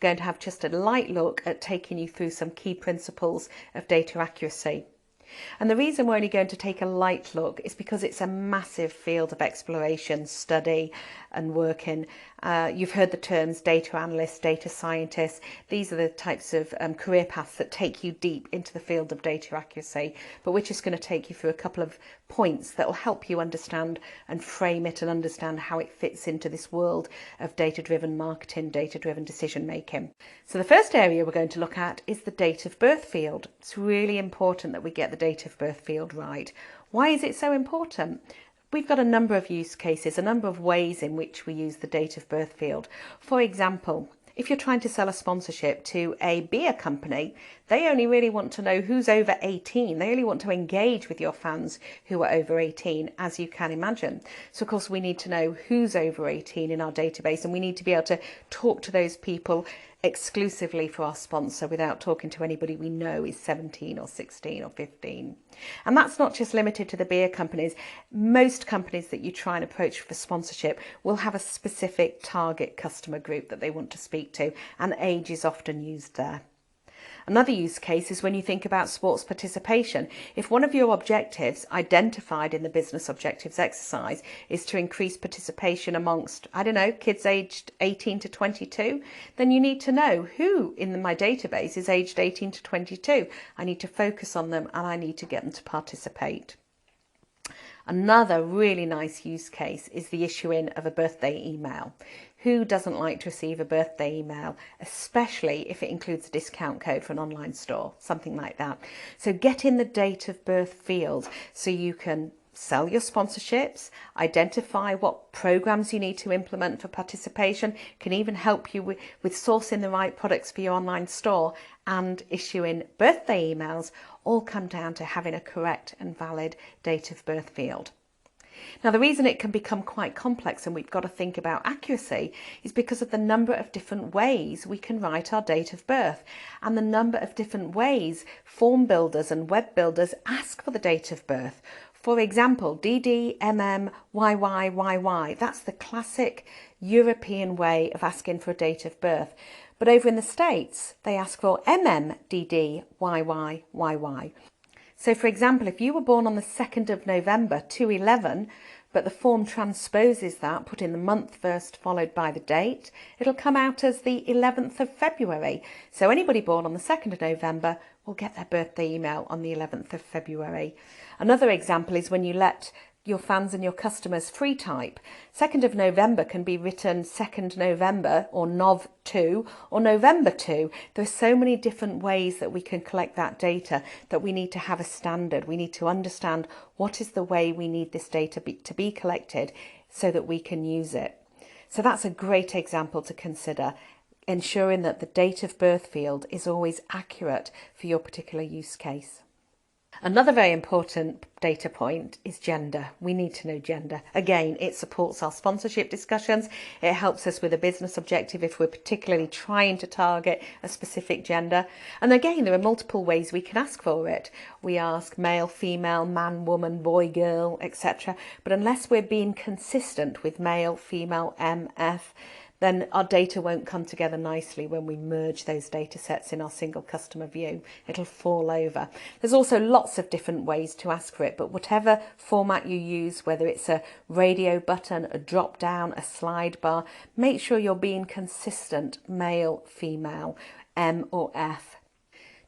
Going to have just a light look at taking you through some key principles of data accuracy. And the reason we're only going to take a light look is because it's a massive field of exploration, study and work in. You've heard the terms data analyst, data scientist. These are the types of career paths that take you deep into the field of data accuracy. But we're just going to take you through a couple of points that will help you understand and frame it and understand how it fits into this world of data-driven marketing, data-driven decision making. So the first area we're going to look at is the date of birth field. It's really important that we get the date of birth field right. Why is it so important? We've got a number of use cases, a number of ways in which we use the date of birth field. For example, if you're trying to sell a sponsorship to a beer company, they only really want to know who's over 18. They only want to engage with your fans who are over 18, as you can imagine. So of course we need to know who's over 18 in our database, and we need to be able to talk to those people exclusively for our sponsor without talking to anybody we know is 17 or 16 or 15. And that's not just limited to the beer companies. Most companies that you try and approach for sponsorship will have a specific target customer group that they want to speak to, and age is often used there. Another use case is when you think about sports participation. If one of your objectives identified in the business objectives exercise is to increase participation amongst, I don't know, kids aged 18 to 22, then you need to know who in my database is aged 18 to 22. I need to focus on them and I need to get them to participate. Another really nice use case is the issuing of a birthday email. Who doesn't like to receive a birthday email, especially if it includes a discount code for an online store, something like that. So get in the date of birth field so you can sell your sponsorships, identify what programs you need to implement for participation, can even help you with sourcing the right products for your online store, and issuing birthday emails. All come down to having a correct and valid date of birth field. Now, the reason it can become quite complex and we've got to think about accuracy is because of the number of different ways we can write our date of birth and the number of different ways form builders and web builders ask for the date of birth. For example, DD, MM, YY, YY, that's the classic European way of asking for a date of birth. But over in the States, they ask for MM, DD, YY, YY. So for example, if you were born on the 2nd of November 2011, but the form transposes that, put in the month first followed by the date, it'll come out as the 11th of February. So anybody born on the 2nd of November will get their birthday email on the 11th of February. Another example is when you let your fans and your customers free type. 2nd of November can be written 2nd November or Nov2 or November 2. There are so many different ways that we can collect that data that we need to have a standard. We need to understand what is the way we need this data to be collected so that we can use it. So that's a great example to consider, ensuring that the date of birth field is always accurate for your particular use case. Another very important data point is gender. We need to know gender. Again, it supports our sponsorship discussions. It helps us with a business objective if we're particularly trying to target a specific gender. And again, there are multiple ways we can ask for it. We ask male, female, man, woman, boy, girl, etc. But unless we're being consistent with male, female, MF, then our data won't come together nicely when we merge those data sets in our single customer view. It'll fall over. There's also lots of different ways to ask for it, but whatever format you use, whether it's a radio button, a drop down, a slide bar, make sure you're being consistent, male, female, M or F.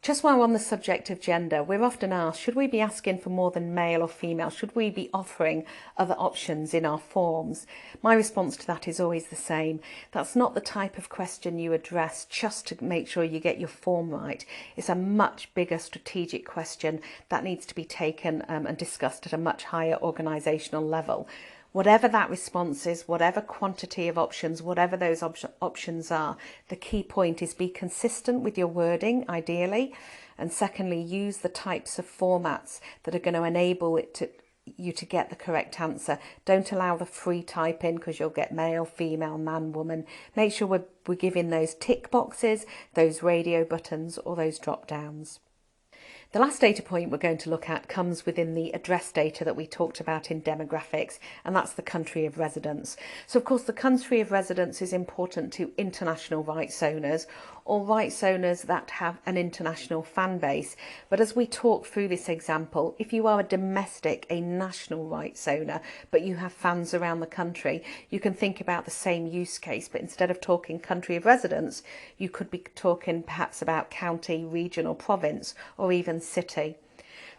Just while we're on the subject of gender, we're often asked, should we be asking for more than male or female? Should we be offering other options in our forms? My response to that is always the same. That's not the type of question you address just to make sure you get your form right. It's a much bigger strategic question that needs to be taken and discussed at a much higher organisational level. Whatever that response is, whatever quantity of options, whatever those options are, the key point is be consistent with your wording, ideally, and secondly, use the types of formats that are going to enable you to get the correct answer. Don't allow the free type in because you'll get male, female, man, woman. Make sure we're giving those tick boxes, those radio buttons, or those drop downs. The last data point we're going to look at comes within the address data that we talked about in demographics, and that's the country of residence. So of course the country of residence is important to international rights owners or rights owners that have an international fan base. But as we talk through this example, if you are a domestic, a national rights owner, but you have fans around the country, you can think about the same use case, but instead of talking country of residence, you could be talking perhaps about county, region or province, or even city.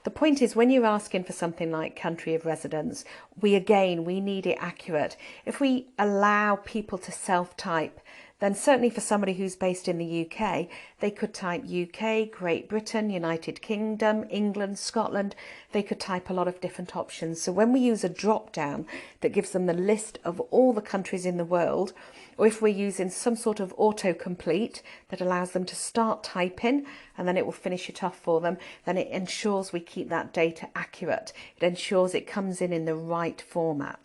The point is, when you're asking for something like country of residence, we need it accurate. If we allow people to self-type, then certainly for somebody who's based in the UK, they could type UK, Great Britain, United Kingdom, England, Scotland. They could type a lot of different options. So when we use a drop down that gives them the list of all the countries in the world, or if we're using some sort of autocomplete that allows them to start typing and then it will finish it off for them, then it ensures we keep that data accurate. It ensures it comes in the right format.